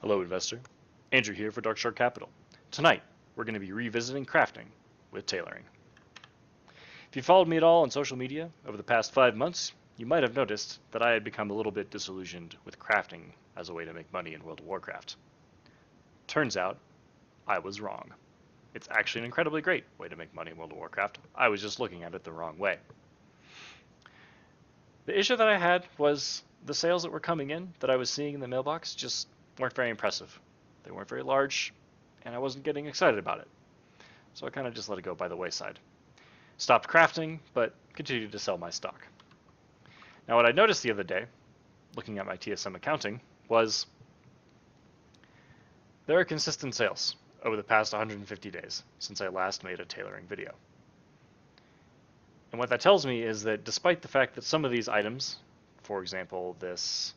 Hello, investor. Andrew here for Dark Shark Capital. Tonight, we're going to be revisiting crafting with tailoring. If you followed me at all on social media over the past 5 months, you might have noticed that I had become a little bit disillusioned with crafting as a way to make money in World of Warcraft. Turns out, I was wrong. It's actually an incredibly great way to make money in World of Warcraft. I was just looking at it the wrong way. The issue that I had was the sales that were coming in that I was seeing in the mailbox just weren't very impressive. They weren't very large, and I wasn't getting excited about it. So I kind of just let it go by the wayside. Stopped crafting, but continued to sell my stock. Now what I noticed the other day, looking at my TSM accounting, was there are consistent sales over the past 150 days since I last made a tailoring video. And what that tells me is that despite the fact that some of these items, for example, this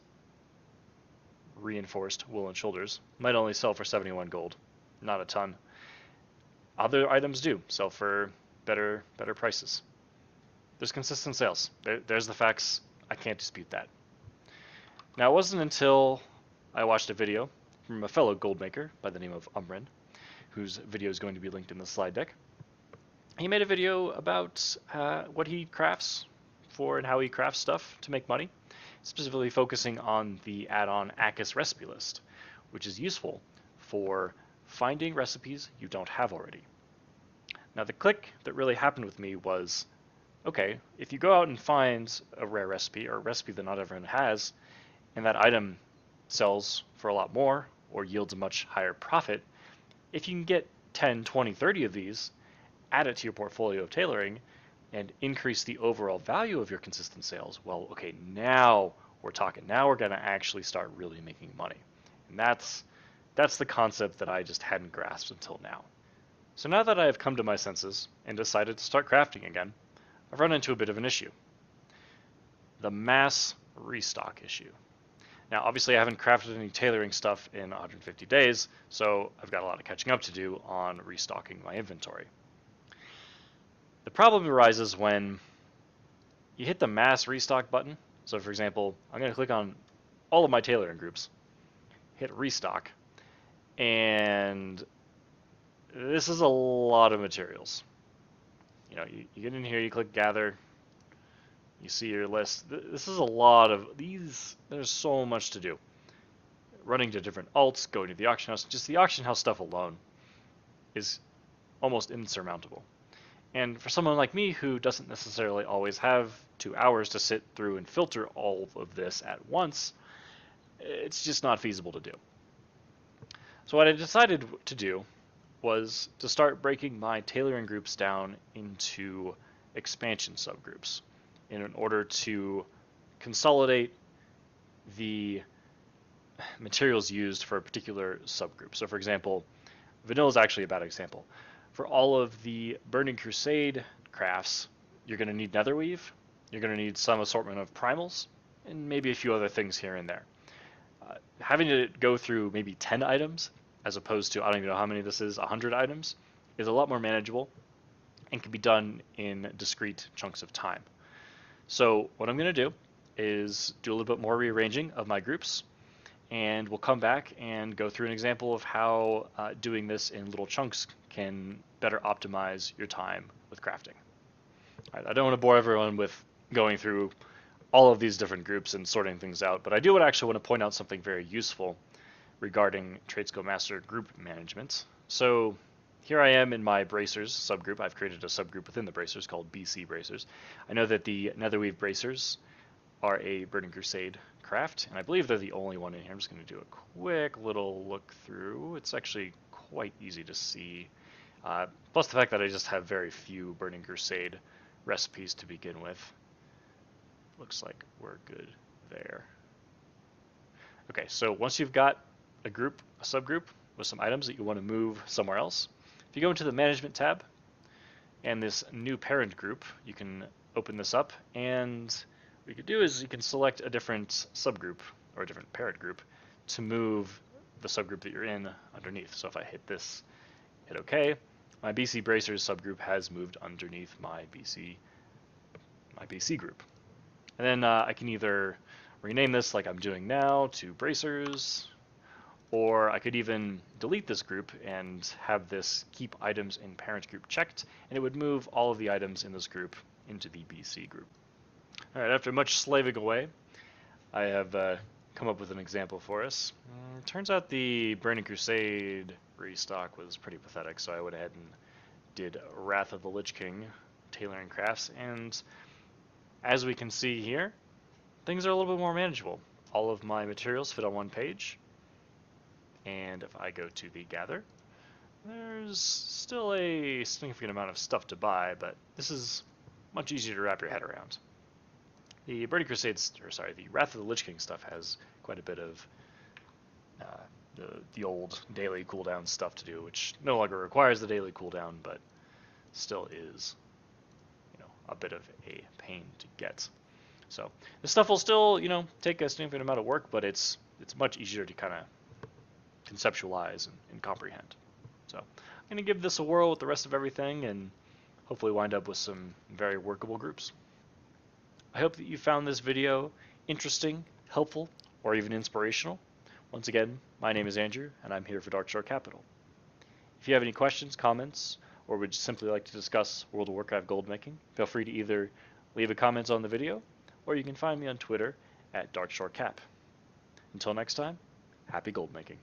reinforced woolen shoulders, might only sell for 71 gold, not a ton, other items do sell for better prices. There's consistent sales. There's the facts. I can't dispute that. Now, it wasn't until I watched a video from a fellow gold maker by the name of Umren, whose video is going to be linked in the slide deck. He made a video about what he crafts for and how he crafts stuff to make money, specifically focusing on the add-on Akis recipe list, which is useful for finding recipes you don't have already. Now the click that really happened with me was, okay, if you go out and find a rare recipe or a recipe that not everyone has, and that item sells for a lot more or yields a much higher profit, if you can get 10, 20, 30 of these, add it to your portfolio of tailoring, and increase the overall value of your consistent sales, well, okay, now we're talking. Now we're going to actually start really making money. And that's the concept that I just hadn't grasped until now. So now that I have come to my senses and decided to start crafting again, I've run into a bit of an issue. The mass restock issue. Now, obviously, I haven't crafted any tailoring stuff in 150 days, so I've got a lot of catching up to do on restocking my inventory. The problem arises when you hit the mass restock button. So for example, I'm going to click on all of my tailoring groups, hit restock, and this is a lot of materials. You know, you get in here, you click gather, you see your list. This is a lot of these. There's so much to do. Running to different alts, going to the auction house, just the auction house stuff alone is almost insurmountable. And for someone like me who doesn't necessarily always have 2 hours to sit through and filter all of this at once, it's just not feasible to do. So what I decided to do was to start breaking my tailoring groups down into expansion subgroups in order to consolidate the materials used for a particular subgroup. So for example, vanilla is actually a bad example. For all of the Burning Crusade crafts, you're going to need netherweave, you're going to need some assortment of primals, and maybe a few other things here and there. Having to go through maybe 10 items, as opposed to, I don't even know how many this is, 100 items, is a lot more manageable and can be done in discrete chunks of time. So what I'm going to do is do a little bit more rearranging of my groups, and we'll come back and go through an example of how doing this in little chunks can better optimize your time with crafting. All right, I don't want to bore everyone with going through all of these different groups and sorting things out, but I do actually want to point out something very useful regarding Tradesco Master group management. So here I am in my bracers subgroup. I've created a subgroup within the bracers called BC bracers. I know that the netherweave bracers are a Burning Crusade craft, and I believe they're the only one in here. I'm just going to do a quick little look through. It's actually quite easy to see. Plus the fact that I just have very few Burning Crusade recipes to begin with. Looks like we're good there. Okay, so once you've got a subgroup with some items that you want to move somewhere else, if you go into the Management tab and this new parent group, you can open this up, and what you can do is you can select a different subgroup or a different parent group to move the subgroup that you're in underneath. So if I hit this, hit OK, my BC Bracers subgroup has moved underneath my BC group. And then I can either rename this like I'm doing now to Bracers, Or I could even delete this group and have this keep items in parent group checked, and it would move all of the items in this group into the BC group. All right, after much slaving away, I have come up with an example for us. Turns out the Burning Crusade restock was pretty pathetic, so I went ahead and did Wrath of the Lich King tailoring crafts, and as we can see here, things are a little bit more manageable. All of my materials fit on one page, and if I go to the gather, there's still a significant amount of stuff to buy, but this is much easier to wrap your head around. The Burning Crusades, or sorry, the Wrath of the Lich King stuff has quite a bit of the old daily cooldown stuff to do, which no longer requires the daily cooldown, but still is, a bit of a pain to get. So this stuff will still, take a significant amount of work, but it's much easier to kind of conceptualize and comprehend. So I'm going to give this a whirl with the rest of everything and hopefully wind up with some very workable groups. I hope that you found this video interesting, helpful, or even inspirational. Once again, my name is Andrew, and I'm here for Darkshore Capital. If you have any questions, comments, or would simply like to discuss World of Warcraft gold making, feel free to either leave a comment on the video, or you can find me on Twitter at DarkshoreCap. Until next time, happy gold making.